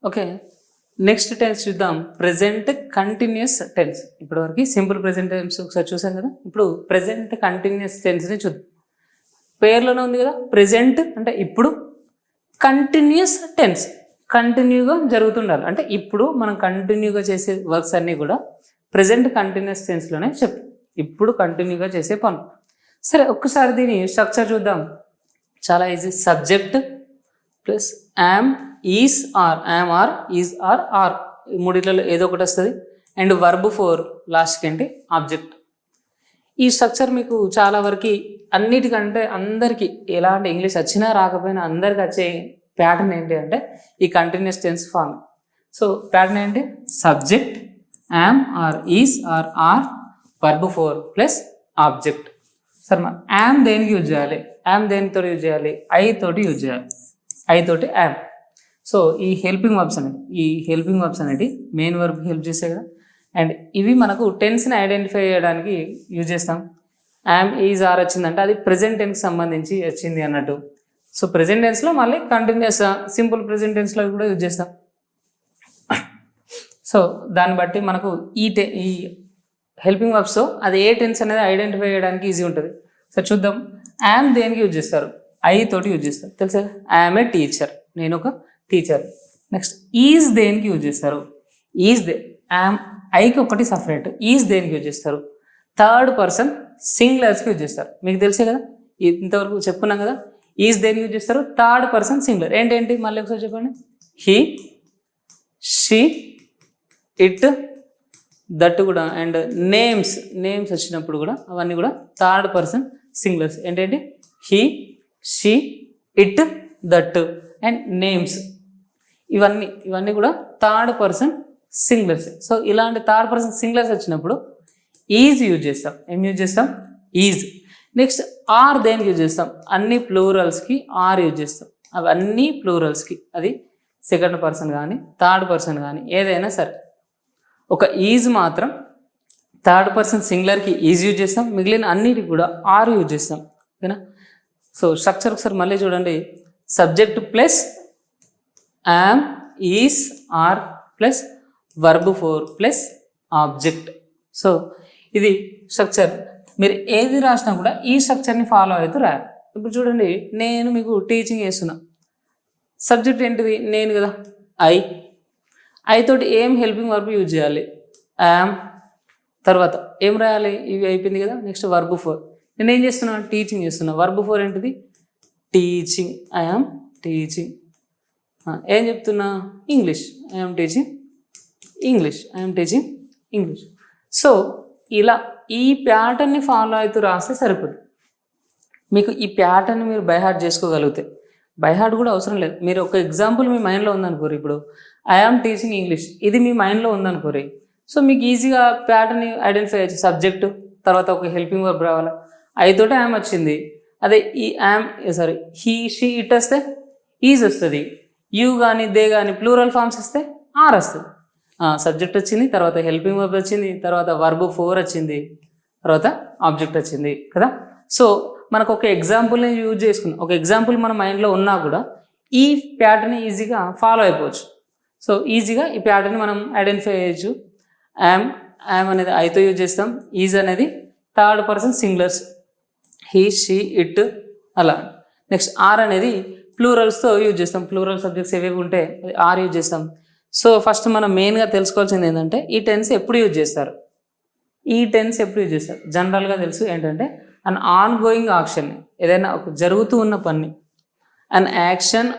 Okay, next tense చూద్దాం. Present continuous tense. ఇప్పటివరకు simple present tense ఒకసారి చూసాం కదా. ఇప్పుడు ప్రెజెంట్ కంటిన్యూస్ టెన్స్ని చూద్దాం. పేర్లోనే ఉంది కదా, ప్రెజెంట్ అంటే ఇప్పుడు, కంటిన్యూస్ టెన్స్ కంటిన్యూగా జరుగుతుండాలి. అంటే ఇప్పుడు మనం కంటిన్యూగా చేసే వర్క్స్ అన్నీ కూడా ప్రెజెంట్ కంటిన్యూస్ టెన్స్లోనే ఇప్పుడు కంటిన్యూగా చేసే పనులు. సరే, ఒక్కసారి దీని స్ట్రక్చర్ చూద్దాం. చాలా easy. Subject plus am, is are, am are, is are, are, ఈ మూడిట్లలో ఏదో ఒకటి వస్తుంది. అండ్ వర్బ్ ఫోర్ లాస్ట్కి ఏంటి, ఆబ్జెక్ట్. ఈ స్ట్రక్చర్ మీకు చాలా వరకు అన్నిటికంటే అందరికీ ఎలాంటి ఇంగ్లీష్ వచ్చినా రాకపోయినా అందరికి వచ్చే ప్యాటర్న్ ఏంటి అంటే ఈ continuous tense form. So pattern ఏంటి, subject, am or, is or, are, verb four plus object. సరే, మా యామ్ దేనికి యూజ్ చేయాలి, యామ్ దేనితో యూజ్ చేయాలి, ఐ తోటి యూజ్ చేయాలి, ఐ తోటి యామ్. సో ఈ హెల్పింగ్ వర్బ్స్ అనేది మెయిన్ వర్బ్ హెల్ప్ చేస్తాయి కదా. అండ్ ఇవి మనకు టెన్స్ని ఐడెంటిఫై చేయడానికి యూజ్ చేస్తాం. యామ్, ఈజ్, ఆర్ వచ్చిందంటే అది ప్రెజెంట్ టెన్స్కి సంబంధించి వచ్చింది అన్నట్టు. సో ప్రెజెంట్ టెన్స్లో మళ్ళీ కంటిన్యూస్ సింపుల్ ప్రెజెంట్ టెన్స్లో కూడా యూజ్ చేస్తాం. సో దాన్ని బట్టి మనకు ఈ హెల్పింగ్ వర్బ్స్ అది ఏ టెన్స్ అనేది ఐడెంటిఫై చేయడానికి ఈజీ ఉంటుంది. సో చూద్దాం. యామ్ దేనికి యూజ్ చేస్తారు, ఐ తోటి యూజ్ చేస్తారు, తెలుసా. యామ్ ఏ టీచర్, నేను ఒక టీచర్. నెక్స్ట్ ఈజ్ దేనికి యూజ్ చేస్తారు, యామ్, ఐకి ఒకటి సపరేట్, ఈజ్ దేనికి యూజ్ చేస్తారు, థర్డ్ పర్సన్ సింగులర్స్కి యూజ్ చేస్తారు. మీకు తెలిసే కదా, ఇంతవరకు చెప్పుకున్నాం కదా. ఈజ్ దేనికి యూజ్ చేస్తారు, థర్డ్ పర్సన్ సింగులర్. ఏంటేంటి మళ్ళీ ఒకసారి చెప్పండి. హీ, షీ, ఇట్, దట్ కూడా. అండ్ నేమ్స్ వచ్చినప్పుడు కూడా అవన్నీ కూడా థర్డ్ పర్సన్ సింగులర్స్. ఏంటంటే he, she, it, that and names. ఇవన్నీ కూడా థర్డ్ పర్సన్ సింగులర్స్. సో ఇలాంటి థర్డ్ పర్సన్ సింగులర్స్ వచ్చినప్పుడు ఈజ్ యూజ్ చేస్తాం. ఏం యూజ్ చేస్తాం, ఈజ్. నెక్స్ట్ ఆర్ దేనికి యూజ్ చేస్తాం, అన్ని ప్లూరల్స్కి ఆర్ యూజ్ చేస్తాం. అవన్నీ ప్లూరల్స్కి, అది సెకండ్ పర్సన్ కానీ థర్డ్ పర్సన్ కానీ ఏదైనా సరే. ఒక ఈజ్ మాత్రం థర్డ్ పర్సన్ సింగులర్కి ఈజ్ యూజ్ చేస్తాం, మిగిలిన అన్నిటికి కూడా ఆర్ యూజ్ చేస్తాం. ఓకేనా. సో స్ట్రక్చర్ ఒకసారి మళ్ళీ చూడండి. Subject plus am, is, are plus verb four plus object. So ఇది స్ట్రక్చర్. మీరు ఏది రాసినా కూడా ఈ స్ట్రక్చర్ని ఫాలో అవుతూ రాయాలి. ఇప్పుడు చూడండి, నేను మీకు టీచింగ్ చేస్తున్నా. సబ్జెక్ట్ ఏంటిది, నేను కదా, ఐ తోటి ఏం హెల్పింగ్ వర్బ్ యూజ్ చేయాలి, యామ్. తర్వాత ఏం రాయాలి, ఇవి అయిపోయింది కదా. Next verb four. నేను ఏం చేస్తున్నా, టీచింగ్ చేస్తున్నా. వర్బ్ ఫోర్ ఏంటిది, టీచింగ్, ఐఆమ్ టీచింగ్. ఏం చెప్తున్నా, English, I am teaching English. So ఇలా ఈ ప్యాటర్న్ని ఫాలో అవుతూ రాస్తే సరిపోతుంది. మీకు ఈ ప్యాటర్న్ మీరు బైహార్ట్ చేసుకోగలిగితే, బైహార్ట్ కూడా అవసరం లేదు. మీరు ఒక ఎగ్జాంపుల్ మీ మైండ్లో ఉందనుకోరు. ఇప్పుడు ఐఆమ్ టీచింగ్ ఇంగ్లీష్, ఇది మీ మైండ్లో ఉందనుకోరి. సో మీకు ఈజీగా ప్యాటర్న్ని ఐడెంటిఫై చేయొచ్చు. సబ్జెక్టు తర్వాత ఒక హెల్పింగ్ వర్బ్ రావాలా, ఐతోటి యామ్ వచ్చింది. అదే ఈ యామ్ హీ, షీ, ఇట్ వస్తే ఈజ్ వస్తుంది. యూ కానీ దే కానీ ప్లూరల్ ఫామ్స్ వస్తే ఆర్ వస్తుంది. సబ్జెక్ట్ వచ్చింది, తర్వాత హెల్పింగ్ వర్బ్ వచ్చింది, తర్వాత వర్బ్ ఫోర్ వచ్చింది, తర్వాత ఆబ్జెక్ట్ వచ్చింది కదా. సో మనకు ఒక ఎగ్జాంపుల్ని యూజ్ చేసుకున్నాం. ఒక ఎగ్జాంపుల్ మన మైండ్లో ఉన్నా కూడా ఈ ప్యాటర్న్ని ఈజీగా ఫాలో అయిపోవచ్చు. సో ఈజీగా ఈ ప్యాటర్న్ని మనం ఐడెంటిఫై చేయొచ్చు. యామ్ అనేది ఐతో యూజ్ చేస్తాం. ఈజ్ అనేది third person singulars, he, she, it అలా. నెక్స్ట్ ఆర్ అనేది ప్లూరల్స్తో యూజ్ చేస్తాం. ప్లూరల్ సబ్జెక్ట్స్ ఏవేవి ఉంటే ఆర్ యూజ్ చేస్తాం. సో ఫస్ట్ మనం మెయిన్గా తెలుసుకోవాల్సింది ఏంటంటే ఈ టెన్స్ ఎప్పుడు యూజ్ చేస్తారు. జనరల్గా తెలుసు ఏంటంటే అన్ ఆన్ గోయింగ్ యాక్షన్, ఏదైనా ఒక జరుగుతూ ఉన్న పని, an action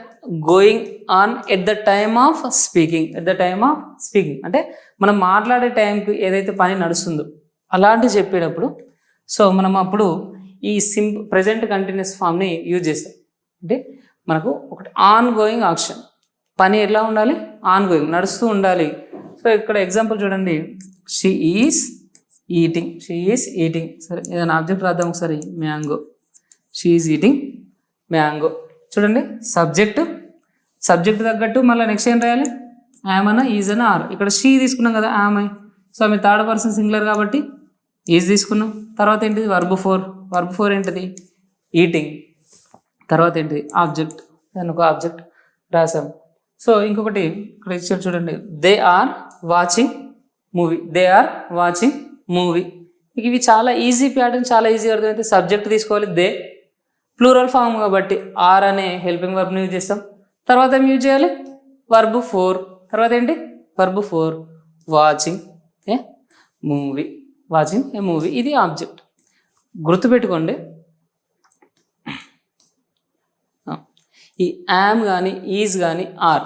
going on at the time of speaking. అంటే మనం మాట్లాడే టైంకి ఏదైతే పని నడుస్తుందో అలాంటివి చెప్పేటప్పుడు సో మనం అప్పుడు ఈ ప్రెజెంట్ కంటిన్యూస్ ఫామ్ని యూజ్ చేస్తాం. అంటే మనకు ఒకటి ఆన్ గోయింగ్ యాక్షన్, పని ఎలా ఉండాలి, ఆన్ గోయింగ్, నడుస్తూ ఉండాలి. సో ఇక్కడ ఎగ్జాంపుల్ చూడండి, షీ ఈజ్ ఈటింగ్. సరే, ఏదైనా ఆబ్జెక్ట్ రాద్దాం ఒకసారి. Mango, she is eating mango. చూడండి, సబ్జెక్ట్ తగ్గట్టు మళ్ళీ నెక్స్ట్ ఏం రాయాలి, యామ్ అన్న, ఈజ్ అన్న, ఆర్. ఇక్కడ షీ తీసుకున్నాం కదా, యామ్ ఐ. సో ఆమె థర్డ్ పర్సన్ సింగులర్ కాబట్టి ఈజ్ తీసుకున్నాం. తర్వాత ఏంటిది, వర్బ్ ఫోర్ ఏంటిది, ఈటింగ్. తర్వాత ఏంటిది, ఆబ్జెక్ట్, దాని ఒక ఆబ్జెక్ట్ రాసాం. సో ఇంకొకటి ఇక్కడ ఇచ్చారు చూడండి, they are watching movie, they are watching movie. ఇవి చాలా ఈజీ ప్యాటర్న్, చాలా ఈజీ అర్థమైతే. సబ్జెక్ట్ తీసుకోవాలి దే, ప్లూరల్ ఫామ్ కాబట్టి ఆర్ అనే హెల్పింగ్ వర్బ్ని యూజ్ చేస్తాం. తర్వాత ఏం యూజ్ చేయాలి, వర్బ్ 4. తర్వాత ఏంటి, verb 4 watching a movie, watching a movie. ఇది ఆబ్జెక్ట్. గుర్తుపెట్టుకోండి, ఈ యామ్ కానీ ఈజ్ కానీ ఆర్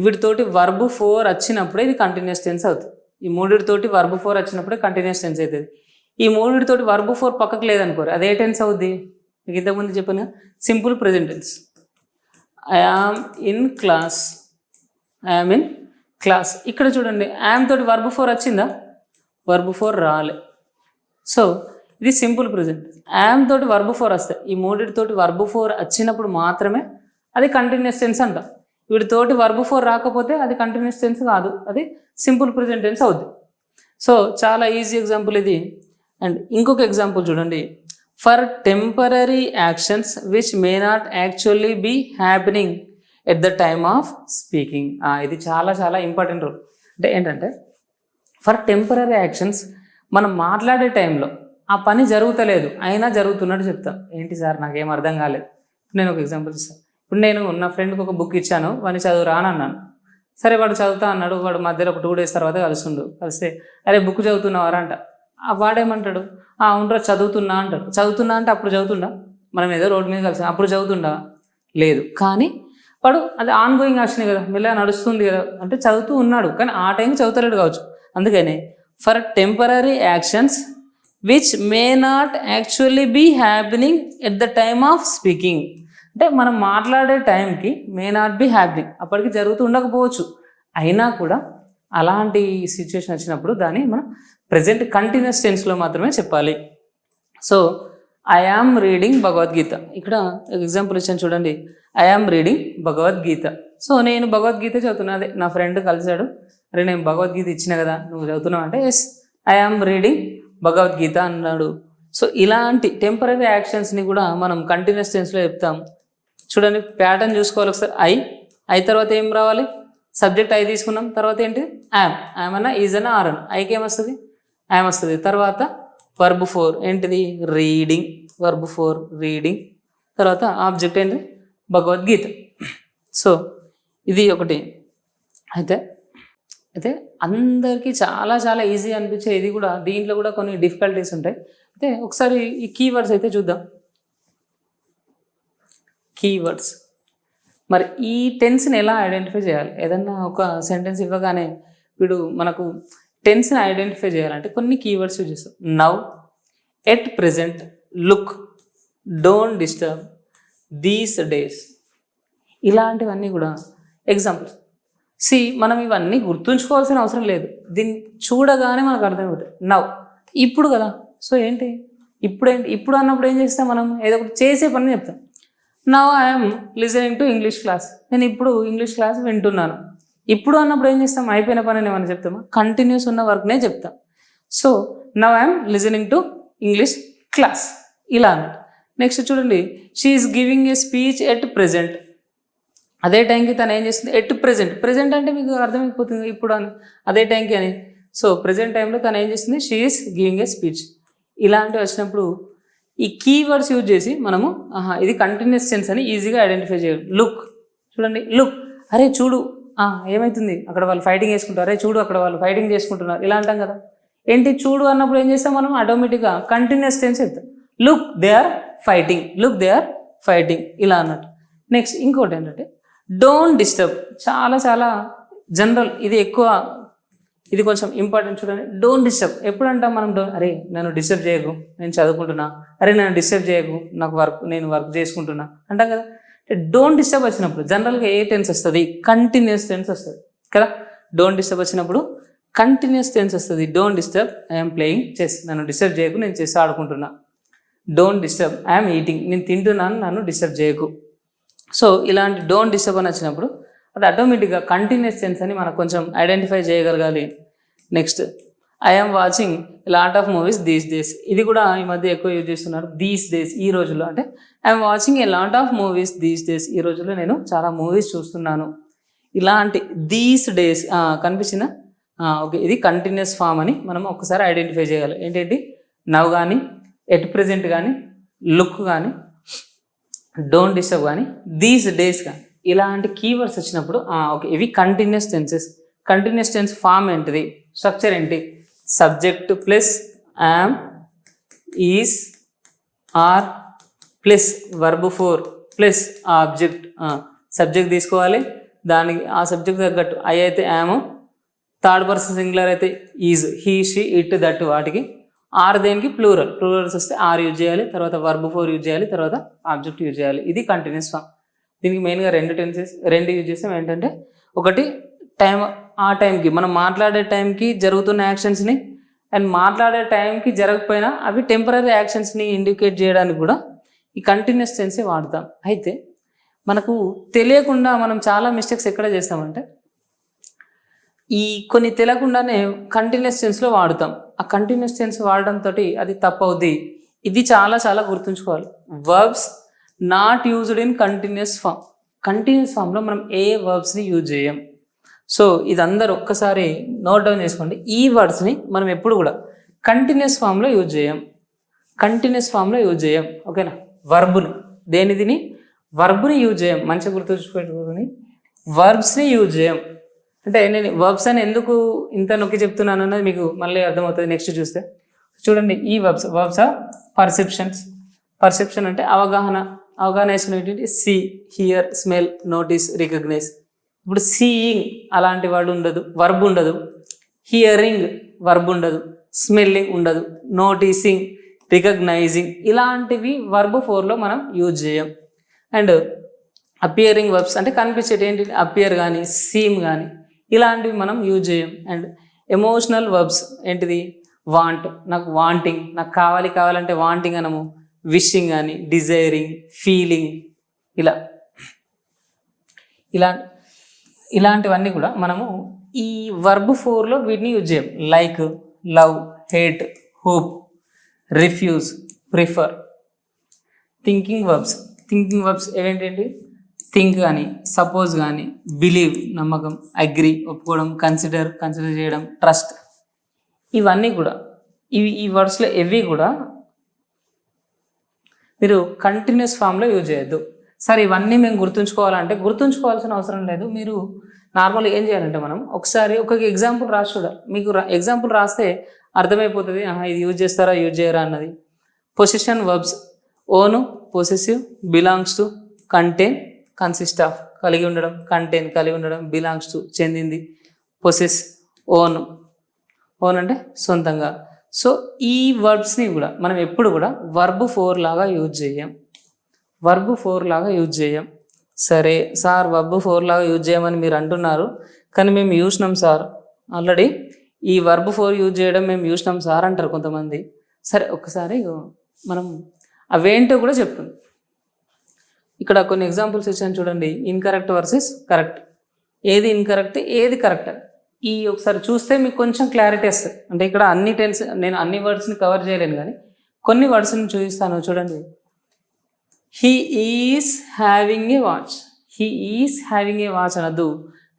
వీటితోటి వర్బ్ 4 వచ్చినప్పుడే ఇది కంటిన్యూస్ టెన్స్ అవుతుంది. ఈ మూడిటితోటి వర్బ్ 4 వచ్చినప్పుడే కంటిన్యూస్ టెన్స్ అవుతుంది. ఈ మూడిటితోటి వర్బ్ 4 పక్కకు లేదనుకోరు, అదే టెన్స్ అవుద్ది. మీకు ఇంతకుముందు చెప్పాను simple present tense. I am in class, I am in class. ఇక్కడ చూడండి యామ్ తోటి వర్బ్ 4 వచ్చిందా, వర్బ్ 4 రాలే. సో ఇది సింపుల్ ప్రెజెంట్. యామ్ తోటి వర్బ్ 4 వస్తాయి. ఈ మూడిటితోటి వర్బ్ 4 వచ్చినప్పుడు మాత్రమే అది కంటిన్యూస్ టెన్స్ అంట. వీటితోటి వర్బ్ 4 రాకపోతే అది కంటిన్యూస్ టెన్స్ కాదు, అది సింపుల్ ప్రెజెంట్ టెన్స్ అవుద్ది. సో చాలా ఈజీ ఎగ్జాంపుల్ ఇది. అండ్ ఇంకొక ఎగ్జాంపుల్ చూడండి, for temporary actions which may not actually be happening at the time of speaking. ఇది చాలా చాలా ఇంపార్టెంట్ రూల్. అంటే ఏంటంటే ఫర్ టెంపరరీ యాక్షన్స్, మనం మాట్లాడే టైంలో ఆ పని జరుగుతలేదు అయినా జరుగుతున్నట్టు చెప్తాం. ఏంటి సార్ నాకేం అర్థం కాలేదు. నేను ఒక ఎగ్జాంపుల్ ఇస్తాను. ఇప్పుడు నేను నా ఫ్రెండ్కి ఒక బుక్ ఇచ్చాను, వాడిని చదువురా అని అన్నాను. సరే వాడు చదువుతా అన్నాడు. వాడు మధ్యలో ఒక 2 days తర్వాత కలిస్తే అరే బుక్ చదువుతున్నావారా అంట. వాడేమంటాడు, అవునరా చదువుతున్నా అంటాడు. చదువుతున్నా అంటే అప్పుడు చదువుతుండా, మనం ఏదో రోడ్డు మీద కలిసాం అప్పుడు చదువుతుండా, లేదు. కానీ వాడు అది ఆన్ గోయింగ్ యాక్షన్ కదా, మెల్లగా నడుస్తుంది కదా, అంటే చదువుతూ ఉన్నాడు కానీ ఆ టైంకి చదువుతలేడు కావచ్చు. అందుకని for temporary actions which may not actually be happening at the time of speaking. అంటే మనం మాట్లాడే టైంకి మే నాట్ బి హ్యాపెనింగ్, అప్పటికి జరుగుతూ ఉండకపోవచ్చు, అయినా కూడా అలాంటి సిచ్యువేషన్ వచ్చినప్పుడు దాన్ని మనం ప్రెజెంట్ కంటిన్యూస్ టెన్స్లో మాత్రమే చెప్పాలి. So I am reading Bhagavad Gita. ఇక్కడ ఎగ్జాంపుల్ ఇచ్చాను చూడండి, I am reading Bhagavad Gita. So నేను భగవద్గీత చదువుతున్నా. అదే నా ఫ్రెండ్ కలిశాడు, అరే నేను భగవద్గీత ఇచ్చిన కదా నువ్వు చదువుతున్నావు అంటే yes I am reading Bhagavad Gita అన్నాడు. సో ఇలాంటి టెంపరరీ యాక్షన్స్ని కూడా మనం కంటిన్యూస్ టెన్స్లో చెప్తాం. చూడండి ప్యాటర్న్ చూసుకోవాలి ఒకసారి. ఐ తర్వాత ఏం రావాలి, సబ్జెక్ట్ ఐ తీసుకున్నాం. తర్వాత ఏంటి, యామ్ అన్న ఈజ్ అన్న ఆర్ అన్న, ఐకి ఏమొస్తుంది, యామ్ వస్తుంది. తర్వాత వర్బ్ 4 ఏంటిది, రీడింగ్, వర్బ్ 4 రీడింగ్. తర్వాత ఆబ్జెక్ట్ ఏంటి, భగవద్గీత. సో ఇది ఒకటి. అయితే అందరికీ చాలా చాలా ఈజీ అనిపించే ఇది కూడా, దీంట్లో కూడా కొన్ని డిఫికల్టీస్ ఉంటాయి. అయితే ఒకసారి ఈ కీవర్డ్స్ అయితే చూద్దాం. కీవర్డ్స్, మరి ఈ టెన్స్ని ఎలా ఐడెంటిఫై చేయాలి? ఏదన్నా ఒక సెంటెన్స్ ఇవ్వగానే వీడు మనకు టెన్స్ని ఐడెంటిఫై చేయాలంటే కొన్ని కీవర్డ్స్ యూజ్ చేస్తాం. Now, at present, look, don't disturb, these days, ఇలాంటివన్నీ కూడా ఎగ్జాంపుల్స్. మనం ఇవన్నీ గుర్తుంచుకోవాల్సిన అవసరం లేదు, దీన్ని చూడగానే మనకు అర్థమవుతుంది. నౌ ఇప్పుడు కదా, సో ఏంటి ఇప్పుడు అన్నప్పుడు ఏం చేస్తాం, మనం ఏదో ఒకటి చేసే పని చెప్తాం. Now I'm listening to English class, నేను ఇప్పుడు ఇంగ్లీష్ క్లాస్ వింటున్నాను. ఇప్పుడు అన్నప్పుడు ఏం చేస్తాం, అయిపోయిన పని ఏమన్నా చెప్తామా, కంటిన్యూస్ ఉన్న వర్క్నే చెప్తాం. So now I'm listening to English class, ఇలా అన్నట్టు. నెక్స్ట్ చూడండి, she is giving a speech at present. అదే టైంకి తను ఏం చేస్తుంది, ఎట్ ప్రెజెంట్ అంటే మీకు అర్థమైపోతుంది ఇప్పుడు అని, అదే టైంకి అని. సో ప్రెజెంట్ టైంలో తను ఏం చేస్తుంది, she is giving a speech. ఇలాంటివి వచ్చినప్పుడు ఈ కీవర్డ్స్ యూజ్ చేసి మనము ఇది కంటిన్యూస్ టెన్స్ అని ఈజీగా ఐడెంటిఫై చేయాలి. లుక్, చూడండి లుక్, అరే చూడు ఏమవుతుంది అక్కడ వాళ్ళు ఫైటింగ్ చేసుకుంటారు, అరే చూడు అక్కడ వాళ్ళు ఫైటింగ్ చేసుకుంటున్నారు, ఇలా అంటాం కదా. ఏంటి చూడు అన్నప్పుడు ఏం చేస్తాం మనం, ఆటోమేటిక్గా కంటిన్యూస్ టెన్స్ చెప్తాం. Look they are fighting, look they are fighting, ఇలా అన్నట్టు. నెక్స్ట్ ఇంకోటి ఏంటంటే డోంట్ డిస్టర్బ్, చాలా చాలా జనరల్, ఇది ఎక్కువ, ఇది కొంచెం ఇంపార్టెంట్. చూడండి డోంట్ డిస్టర్బ్, ఎప్పుడు అంటాం మనం, అరే నన్ను డిస్టర్బ్ చేయకు నేను చదువుకుంటున్నా, అరే నన్ను డిస్టర్బ్ చేయకు నేను వర్క్ చేసుకుంటున్నా అంటాం కదా. డోంట్ డిస్టర్బ్ వచ్చినప్పుడు జనరల్గా ఏ టెన్స్ వస్తుంది, కంటిన్యూస్ టెన్స్ వస్తుంది కదా. డోంట్ డిస్టర్బ్ వచ్చినప్పుడు కంటిన్యూస్ టెన్స్ వస్తుంది. Don't disturb I'm playing chess, నన్ను డిస్టర్బ్ చేయకు నేను చెస్ ఆడుకుంటున్నా. డోంట్ డిస్టర్బ్ ఐఎమ్ ఈటింగ్, నేను తింటున్నాను నన్ను డిస్టర్బ్ చేయకు. సో ఇలాంటి డోంట్ డిస్టర్బ్ అని వచ్చినప్పుడు అది ఆటోమేటిక్గా కంటిన్యూస్ టెన్స్ అని మనకు కొంచెం ఐడెంటిఫై చేయగలగాలి. Next I'm watching lot of movies these days, ఇది కూడా ఈ మధ్య ఎక్కువ యూజ్ చేస్తున్నారు. దీస్ డేస్ ఈ రోజుల్లో, అంటే I'm watching a lot of movies these days, ఈ రోజుల్లో నేను చాలా మూవీస్ చూస్తున్నాను. ఇలాంటి దీస్ డేస్ కనిపించిందా? ఓకే, ఇది కంటిన్యూస్ ఫామ్ అని మనం ఒకసారి ఐడెంటిఫై చేయాలి. ఏంటంటే నవ్ కానీ, ఎట్ ప్రెజెంట్ కానీ, లుక్ కానీ, డోంట్ డిస్టర్బ్ కానీ, దీస్ డేస్ కానీ ఇలాంటి కీవర్డ్స్ వచ్చినప్పుడు ఓకే ఇవి continuous tenses. Continuous tense form ఏంటిది? స్ట్రక్చర్ ఏంటి? Subject plus am, is, are plus verb four plus object. Subject తీసుకోవాలి, దానికి ఆ సబ్జెక్ట్ తగ్గట్టు ఐ అయితే యామ్, థర్డ్ పర్సన్ సింగులర్ అయితే is, he, she, it, that వాటికి. ఆర్ దేనికి? ప్లూరల్స్ వస్తే ఆర్ యూజ్ చేయాలి, తర్వాత వర్బ్ ఫోర్ యూజ్ చేయాలి, తర్వాత ఆబ్జెక్ట్ యూజ్ చేయాలి. ఇది కంటిన్యూస్ ఫామ్. దీనికి మెయిన్గా రెండు యూజ్ చేస్తాం. ఏంటంటే ఒకటి టైం, ఆ టైంకి మనం మాట్లాడే టైంకి జరుగుతున్న యాక్షన్స్ని అండ్ మాట్లాడే టైంకి జరగకపోయినా అవి టెంపరీ యాక్షన్స్ని ఇండికేట్ చేయడానికి కూడా ఈ కంటిన్యూస్ టెన్సే వాడతాం. అయితే మనకు తెలియకుండా మనం చాలా మిస్టేక్స్ ఎక్కడ చేస్తామంటే ఈ కొన్ని తెలియకుండానే కంటిన్యూస్ టెన్స్లో వాడుతాం. ఆ కంటిన్యూస్ టెన్స్ వాడడంతో అది తప్పవుద్ది. ఇది చాలా చాలా గుర్తుంచుకోవాలి. Verbs not used in continuous form. కంటిన్యూస్ ఫామ్లో మనం ఏ వర్బ్స్ని యూజ్ చేయం. సో ఇది అందరు ఒక్కసారి నోట్ డౌన్ చేసుకోండి. ఈ వర్డ్స్ని మనం ఎప్పుడు కూడా కంటిన్యూస్ ఫామ్లో యూజ్ చేయం. కంటిన్యూస్ ఫామ్లో యూజ్ చేయం. ఓకేనా? వర్బుని దేనిదిని? వర్బుని యూజ్ చేయం. మంచిగా గుర్తుంచుకోని వర్బ్స్ని యూజ్ చేయం. అంటే నేను వర్బ్స్ అని ఎందుకు ఇంత నొక్కి చెప్తున్నాను అన్నది మీకు మళ్ళీ అర్థమవుతుంది నెక్స్ట్ చూస్తే. చూడండి, ఈ వర్బ్స్ ఆర్ పర్సెప్షన్స్. పర్సెప్షన్ అంటే అవగాహన. అవగాహన వేసుకునేటువంటి see, hear, smell, notice, recognise. ఇప్పుడు సీయింగ్ అలాంటి వర్డ్ ఉండదు, వర్బ్ ఉండదు. హియరింగ్ వర్బ్ ఉండదు, స్మెల్లింగ్ ఉండదు, నోటీసింగ్, రికగ్నైజింగ్ ఇలాంటివి వర్బ్ ఫోర్లో మనం యూజ్ చేయం. అండ్ అపియరింగ్ వర్బ్స్ అంటే కనిపించేటి ఏంటి? అపియర్ కానీ, సీమ్ కానీ ఇలాంటివి మనం యూజ్ చేయం. అండ్ ఎమోషనల్ వర్బ్స్ ఏంటిది? వాంట్, నాకు వాంటింగ్, నాకు కావాలంటే వాంటింగ్ అనము. విషింగ్ కానీ, డిజైరింగ్, ఫీలింగ్ ఇలాంటివన్నీ కూడా మనము ఈ వర్బ్ ఫోర్లో వీటిని యూజ్ చేయం. Like, love, hate, hope, refuse, prefer. Thinking verbs ఏంటంటే థింక్ కానీ, సపోజ్ కానీ, బిలీవ్ నమ్మకం, అగ్రీ ఒప్పుకోవడం, కన్సిడర్ చేయడం, ట్రస్ట్. ఇవన్నీ కూడా ఈ వర్డ్స్లో ఎవి కూడా మీరు కంటిన్యూస్ ఫామ్లో యూజ్ చేయొద్దు. సరే, ఇవన్నీ మేము గుర్తుంచుకోవాలంటే గుర్తుంచుకోవాల్సిన అవసరం లేదు. మీరు నార్మల్గా ఏం చేయాలంటే మనం ఒకసారి ఒక ఎగ్జాంపుల్ రాసి చూడాలి. మీకు ఎగ్జాంపుల్ రాస్తే అర్థమైపోతుంది ఇది యూజ్ చేస్తారా యూజ్ చేయరా అన్నది. Position verbs own, possessive, belongs to, contain, consist of కలిగి ఉండడం, కంటైన్ కలిగి ఉండడం, బిలాంగ్స్ టు చెందింది, పొసెస్ ఓన్ అంటే సొంతంగా. సో ఈ వర్బ్స్ని కూడా మనం ఎప్పుడు కూడా వర్బ్ ఫోర్ లాగా యూజ్ చేయం. సరే సార్, వర్బ్ ఫోర్ లాగా యూజ్ చేయమని మీరు అంటున్నారు, కానీ మేము చూసినాం సార్ ఆల్రెడీ ఈ వర్బ్ ఫోర్ యూజ్ చేయడం మేము చూసినాం సార్ అంటారు కొంతమంది. సరే, ఒక్కసారి మనం అవేంటో కూడా చెప్తుంది. ఇక్కడ కొన్ని ఎగ్జాంపుల్స్ ఇచ్చాను చూడండి. Incorrect versus correct. ఏది ఇన్కరెక్ట్, ఏది కరెక్ట్ ఈ ఒకసారి చూస్తే మీకు కొంచెం క్లారిటీ వస్తుంది. అంటే ఇక్కడ నేను అన్ని వర్డ్స్ని కవర్ చేయలేను, కానీ కొన్ని వర్డ్స్ని చూపిస్తాను చూడండి. He is having a watch. He is having a watch అనద్దు.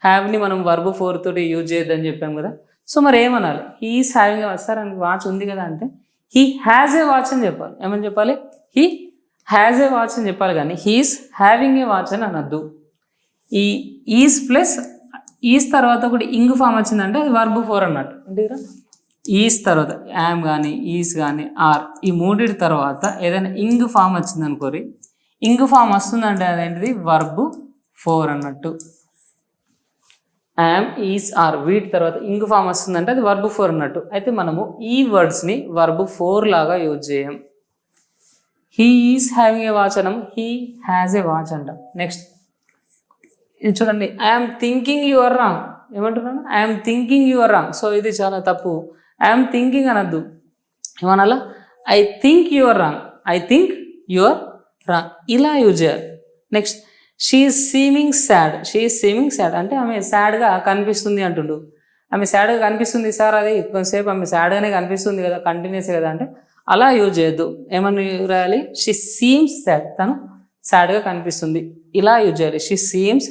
హ్యావ్ని మనం వర్బ్ ఫోర్ తోటి యూజ్ చేయొద్దని చెప్పాం కదా. సో మరి ఏమనాలి? He is having a watch. Sir అని వాచ్ ఉంది కదా అంటే హీ హ్యాజ్ ఏ వాచ్ అని చెప్పాలి. ఏమని చెప్పాలి? హీ హ్యాజ్ ఏ వాచ్ అని చెప్పాలి, కానీ హీస్ హ్యావింగ్ ఏ వాచ్ అని అనద్దు. ఈ ఈస్ ప్లస్ ఈస్ తర్వాత ఒకటి ఇంగ్ ఫామ్ వచ్చిందంటే అది వర్బ్ ఫోర్ అన్నట్టు. అంటే ఈస్ తర్వాత యామ్ కానీ, ఈస్ కానీ, ఆర్ ఈ మూడింటి తర్వాత ఏదైనా ఇంగ్ ఫామ్ వచ్చింది అనుకోరి, ఇంగ్ ఫామ్ వస్తుందంటే అదేంటిది వర్బ్ ఫోర్ అన్నట్టు. యామ్, ఈస్, ఆర్ వీటి తర్వాత ఇంగ్ ఫామ్ వస్తుందంటే అది వర్బ్ ఫోర్ అన్నట్టు. అయితే మనము ఈ వర్డ్స్ని వర్బ్ ఫోర్ లాగా యూజ్ చేయం. He is having a watch అనం, హీ హ్యాజ్ ఏ వాచ్ అంటాం. నెక్స్ట్ ఇది చూడండి, I'm thinking you are wrong. ఏమంటున్నాను? I'm thinking you are wrong. So ఇది చాలా తప్పు. ఐఎమ్ థింకింగ్ అనద్దు, ఏమనాలా? I think you are wrong. I think you are wrong ఇలా యూజ్ చేయాలి. Next, she is seeming sad అంటే ఆమె సాడ్గా కనిపిస్తుంది అంటుండు. ఆమె సాడ్గా కనిపిస్తుంది సార్, అది కొంతసేపు ఆమె సాడ్గానే కనిపిస్తుంది కదా, కంటిన్యూస్ కదా అంటే అలా యూజ్ చేయొద్దు. ఏమని రాయాలి? షీ సీమ్స్ సాడ్, తను సాడ్గా కనిపిస్తుంది ఇలా యూజ్ చేయాలి. She seems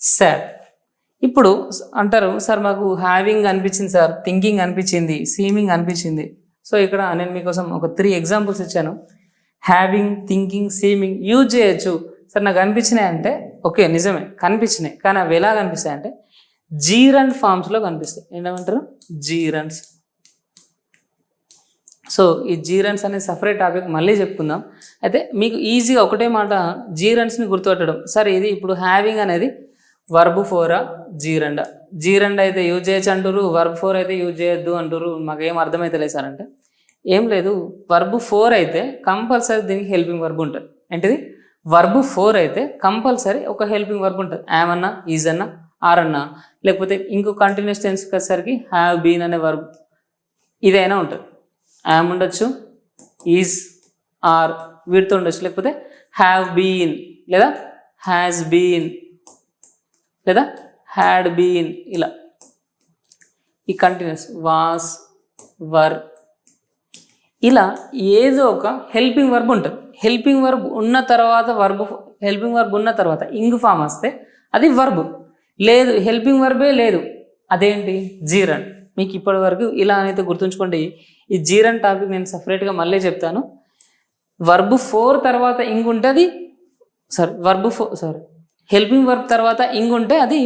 sad. ఇప్పుడు అంటారు సార్ మాకు హ్యావింగ్ అనిపించింది సార్, థింకింగ్ అనిపించింది, సీమింగ్ అనిపించింది. సో ఇక్కడ నేను మీకోసం ఒక 3 ఎగ్జాంపుల్స్ ఇచ్చాను. హ్యావింగ్, థింకింగ్, సీమింగ్ యూజ్ చేయొచ్చు సార్ నాకు అనిపించినాయి అంటే ఓకే నిజమే కనిపించినాయి, కానీ అవి ఎలా కనిపిస్తాయి అంటే జీరన్ ఫామ్స్లో కనిపిస్తాయి. ఏంటంటారు జీరన్స్. సో ఈ జీరన్స్ అనే సపరేట్ టాపిక్ మళ్ళీ చెప్పుకుందాం. అయితే మీకు ఈజీగా ఒకటే మాట జీరన్స్ని గుర్తుపట్టడం. సార్ ఇది ఇప్పుడు హ్యావింగ్ అనేది వర్బ్ 4 జీరండ, జీరండ అయితే యూజ్ చేయొచ్చు అంటారు, వర్బ్ 4 అయితే యూజ్ చేయొద్దు అంటారు. మాకేం అర్థమైతే లేదు సార్ అంటే ఏం లేదు. వర్బ్ 4 అయితే కంపల్సరీ దీనికి హెల్పింగ్ వర్బ్ ఉంటుంది. ఏంటిది వర్బ్ 4 అయితే కంపల్సరీ ఒక హెల్పింగ్ వర్బ్ ఉంటుంది. యామ్ అన్నా, ఈజ్ అన్నా, ఆర్ అన్నా, లేకపోతే ఇంకో కంటిన్యూస్ టెన్స్ వచ్చేసరికి హ్యావ్ బీన్ అనే వర్బ్ ఇదైనా ఉంటుంది. యామ్ ఉండొచ్చు, ఈజ్, ఆర్ వీటితో ఉండొచ్చు, లేకపోతే హ్యావ్ బీన్ లేదా హ్యాస్ బీన్ లేదా హ్యాడ్ బీన్, ఇలా ఈ కంటిన్యూస్ వాస్, వర్, ఇలా ఏదో ఒక హెల్పింగ్ వర్బ్ ఉంటుంది. హెల్పింగ్ వర్బ్ ఉన్న తర్వాత హెల్పింగ్ వర్బ్ ఉన్న తర్వాత ఇంగ్ ఫామ్ వస్తే అది వర్బ్. లేదు హెల్పింగ్ వర్బే లేదు, అదేంటి జీరన్. మీకు ఇప్పటి వరకు ఇలా అయితే గుర్తుంచుకోండి. ఈ జీరన్ టాపిక్ నేను సపరేట్గా మళ్ళీ చెప్తాను. వర్బ్ 4 తర్వాత ఇంగ్ ఉంటుంది, హెల్పింగ్ వర్బ్ తర్వాత ఇంగ్ ఉంటే అది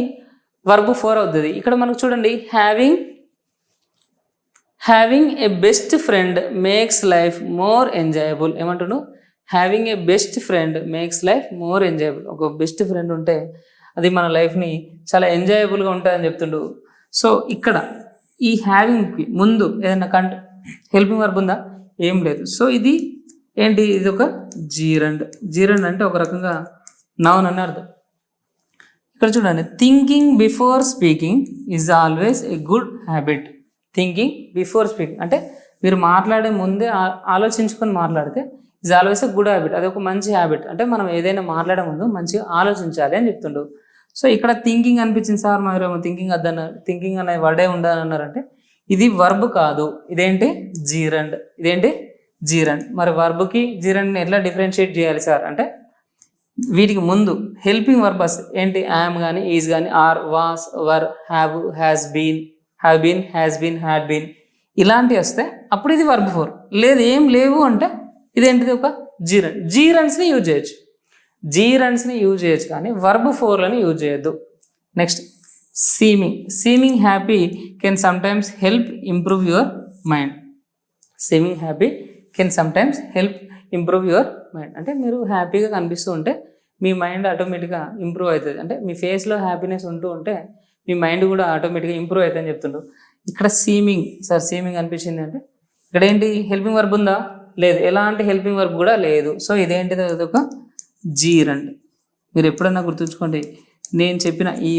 వర్బ్ 4 అవుతుంది. ఇక్కడ మనకు చూడండి having a best friend makes life more enjoyable. ఏమంటున్నాను? Having a best friend makes life more enjoyable. ఒక బెస్ట్ ఫ్రెండ్ ఉంటే అది మన లైఫ్ని చాలా ఎంజాయబుల్గా ఉంటుందని చెప్తుండు. సో ఇక్కడ ఈ హ్యావింగ్కి ముందు ఏదైనా హెల్పింగ్ వర్బ్ ఉందా? ఏం లేదు. సో ఇది ఏంటి? ఇది ఒక జీరండ్. జీరండ్ అంటే ఒక రకంగా నౌన్ అని అర్థం. ఇక్కడ చూడండి, thinking before speaking is always a good habit. Thinking before speaking అంటే మీరు మాట్లాడే ముందే ఆలోచించుకొని మాట్లాడితే is always a good habit. అది ఒక మంచి హ్యాబిట్. అంటే మనం ఏదైనా మాట్లాడే ముందు మంచిగా ఆలోచించాలి అని చెప్తుండు. సో ఇక్కడ థింకింగ్ అనిపించింది సార్, మరి థింకింగ్ వద్దన్నారు, థింకింగ్ అనే వర్డే ఉండదన్నారంటే ఇది వర్బ్ కాదు, ఇదేంటి జీరండ్. ఇదేంటి జీరండ్. మరి వర్బ్కి జీరండ్ని ఎట్లా డిఫరెన్షియేట్ చేయాలి సార్ అంటే వీటికి ముందు హెల్పింగ్ వర్బ్ వస్తాయి. ఏంటి? యామ్ కానీ, ఈజ్ కానీ, are, was, were, have, has been, has been, had been ఇలాంటివి వస్తే అప్పుడు ఇది వర్బ్ 4. లేదు ఏం లేవు అంటే ఇదేంటిది? ఒక జీరన్. జీరన్స్ని యూజ్ చేయొచ్చు, జీరన్స్ని యూజ్ చేయొచ్చు, కానీ వర్బ్ 4లని యూజ్ చేయొద్దు. Next seaming happy can sometimes help improve your mind. Seaming happy can sometimes help improve your mind అంటే మీరు హ్యాపీగా కనిపిస్తూ ఉంటే మీ మైండ్ ఆటోమేటిక్గా ఇంప్రూవ్ అవుతుంది. అంటే మీ ఫేస్లో హ్యాపీనెస్ ఉంటూ ఉంటే మీ మైండ్ కూడా ఆటోమేటిక్గా ఇంప్రూవ్ అవుతుంది అని చెప్తుండ్రు. ఇక్కడ సీమింగ్ అనిపించింది అంటే ఇక్కడ ఏంటి? హెల్పింగ్ వర్బ్ ఉందా? లేదు. ఎలాంటి హెల్పింగ్ వర్బ్ కూడా లేదు. సో ఇదేంటిది? ఒక జీరండ్. మీరు ఎప్పుడన్నా గుర్తుంచుకోండి, నేను చెప్పిన ఈ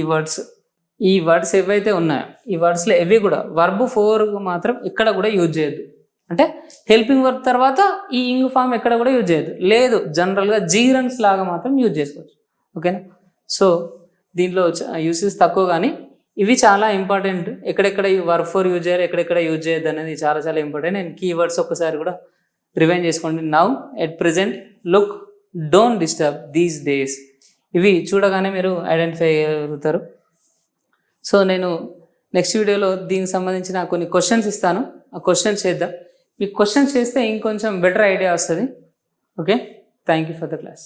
వర్డ్స్ ఏవైతే ఉన్నాయో ఈ వర్డ్స్లో ఎవి కూడా వర్బ్ 4 మాత్రం ఇక్కడ కూడా యూజ్ చేయొద్దు. అంటే హెల్పింగ్ వర్బ్ తర్వాత ఈ ఇంగ్ ఫామ్ ఎక్కడ కూడా యూజ్ చేయొద్దు. లేదు జనరల్గా జీరన్స్ లాగా మాత్రం యూజ్ చేసుకోవచ్చు. ఓకేనా? సో దీంట్లో యూసెస్ తక్కువ, కానీ ఇవి చాలా ఇంపార్టెంట్. ఎక్కడెక్కడ ఈ వర్బ్ 4 యూజ్ చేయాలి, ఎక్కడెక్కడ యూజ్ చేయొద్దు అనేది చాలా చాలా ఇంపార్టెంట్. నేను కీవర్డ్స్ ఒక్కసారి కూడా రివైండ్ చేసుకోండి. Now, at present, look, don't disturb, these days. ఇవి చూడగానే మీరు ఐడెంటిఫై అవుతారు. సో నేను నెక్స్ట్ వీడియోలో దీనికి సంబంధించిన కొన్ని క్వశ్చన్స్ ఇస్తాను. ఆ క్వశ్చన్స్ చేద్దాం. మీకు క్వశ్చన్స్ చేస్తే ఇంకొంచెం బెటర్ ఐడియా వస్తుంది. Okay, thank you for the class.